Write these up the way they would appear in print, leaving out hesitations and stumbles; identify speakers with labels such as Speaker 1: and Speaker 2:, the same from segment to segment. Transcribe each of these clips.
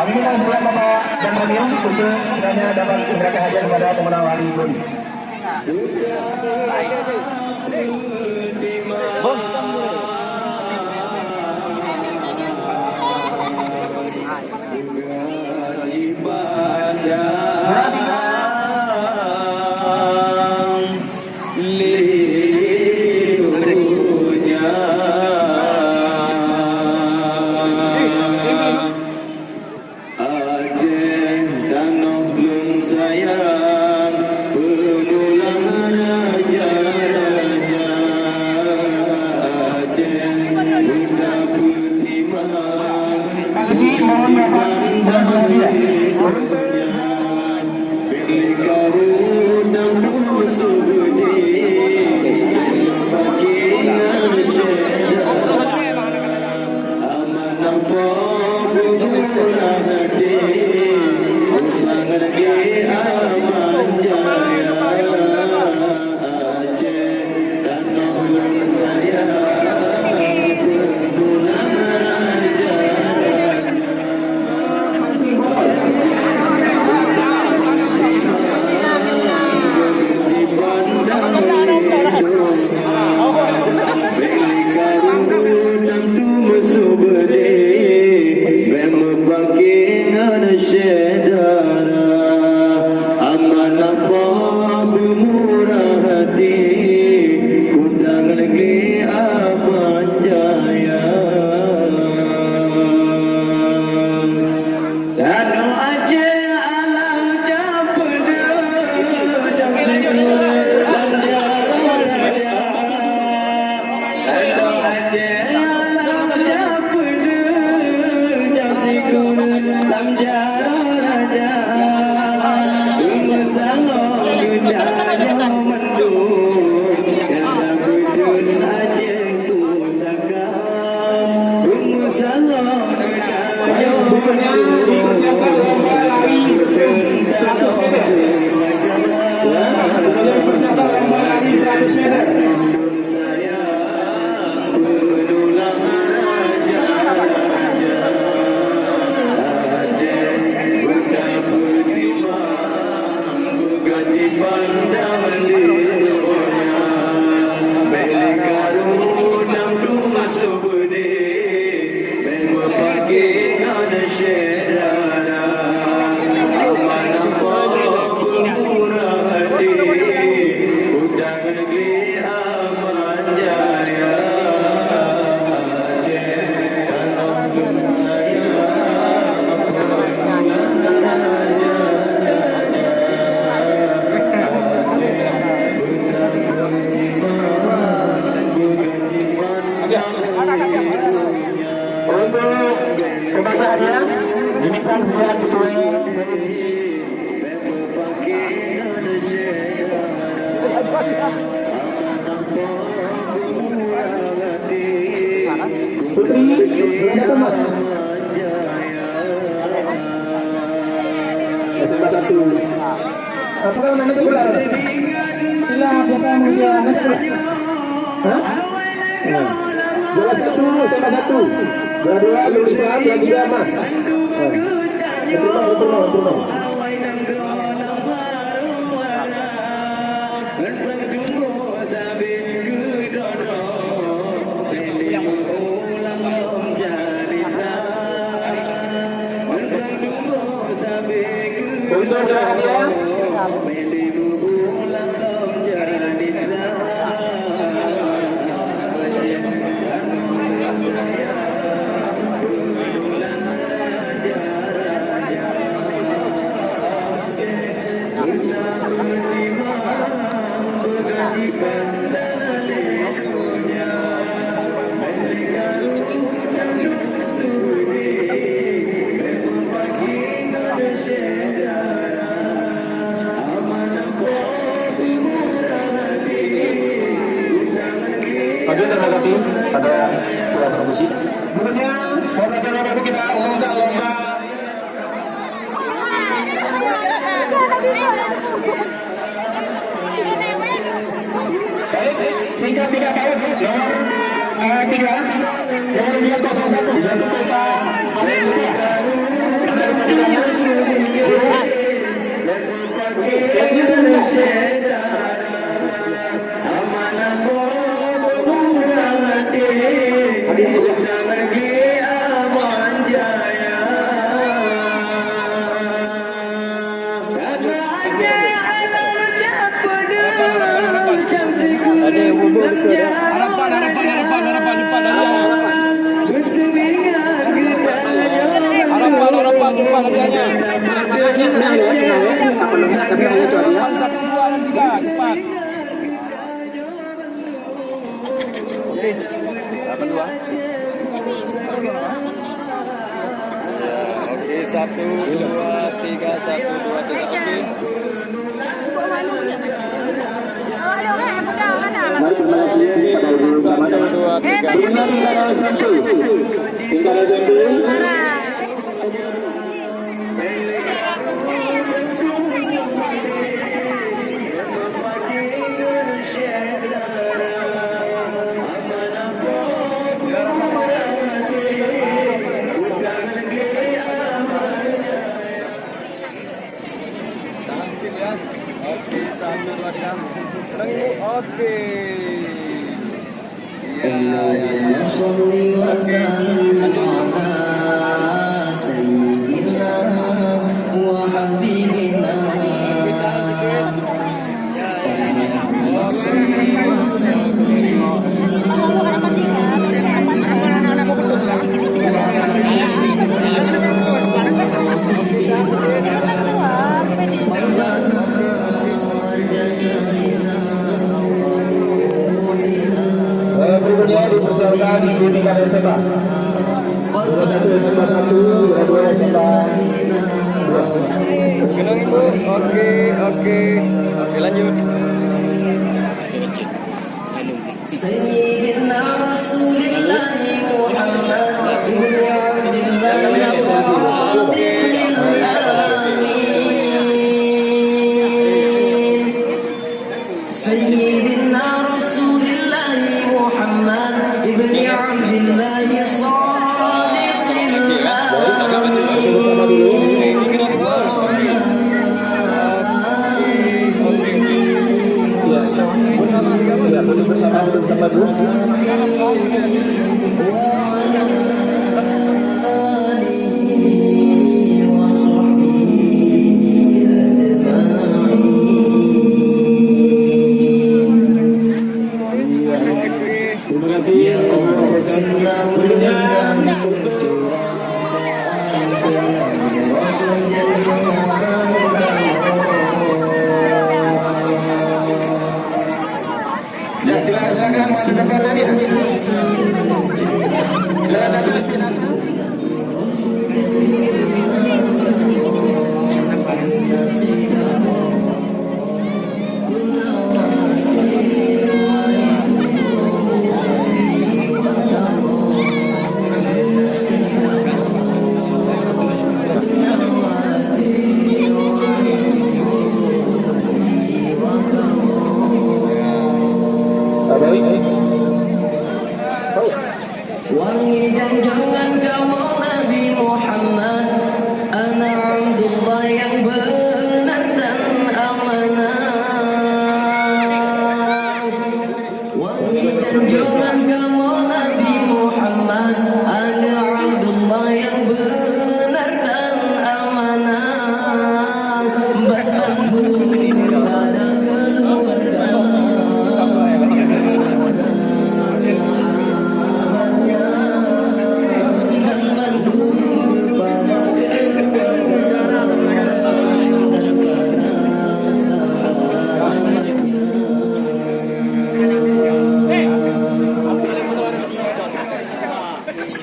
Speaker 1: Kami minta segera Bapak dan Beliau untuk kiranya dapat memberikan hadiah kepada pemenang hari ini. Apakah nama itu benar? Sila biasa Mulia. Jalan satu sama satu. Dua-dua lulusan lagi mas. Betul. Untuk hadiah
Speaker 2: Satu, dua, tiga, satu, dua, tiga, oke. Satu, dua, tiga. Oke.
Speaker 1: Berikutnya dipersilakan di tingkat SMA. Juara 1 SMA 1, juara 2 SMA 2.
Speaker 2: Gendong Ibu. Oke, lanjut.
Speaker 3: Sayyidina Rasulullah Muhammad ibn Abdullah Sadiqil Amin. Sayyidina Rasulullah Muhammad ibn Abdullah Sadiqil
Speaker 1: Bersama Bu. Silakan masuk ke depan ya.
Speaker 3: Wangi jangan kamu Nabi Muhammad, ana Abdullah yang benar dan amanah. Wangi jangan kamu Nabi Muhammad, ana Abdullah yang benar dan amanah. Berbangku pada keluarga.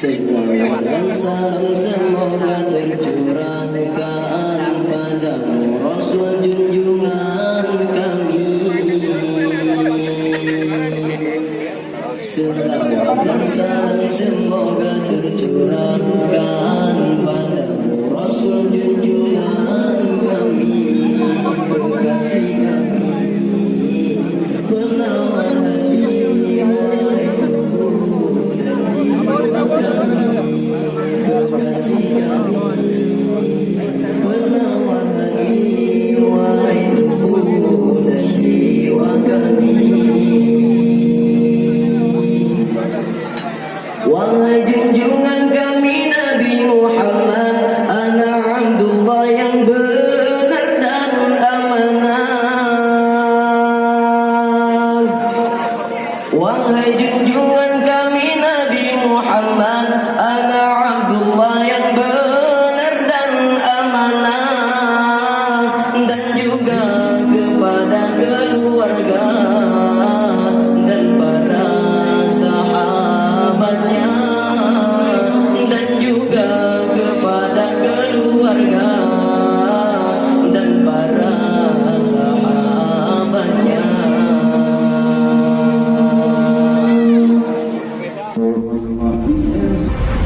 Speaker 3: Salawat dan salam semoga tercurahkan padamu Rasul junjungan kami. Salawat dan salam semoga tercurahkan padamu Rasul junjungan kami. Kekasih kami, penawar hati, wahai tubuh dan jiwa kami. Kekasih kami, warahmatullahi wabarakatuh.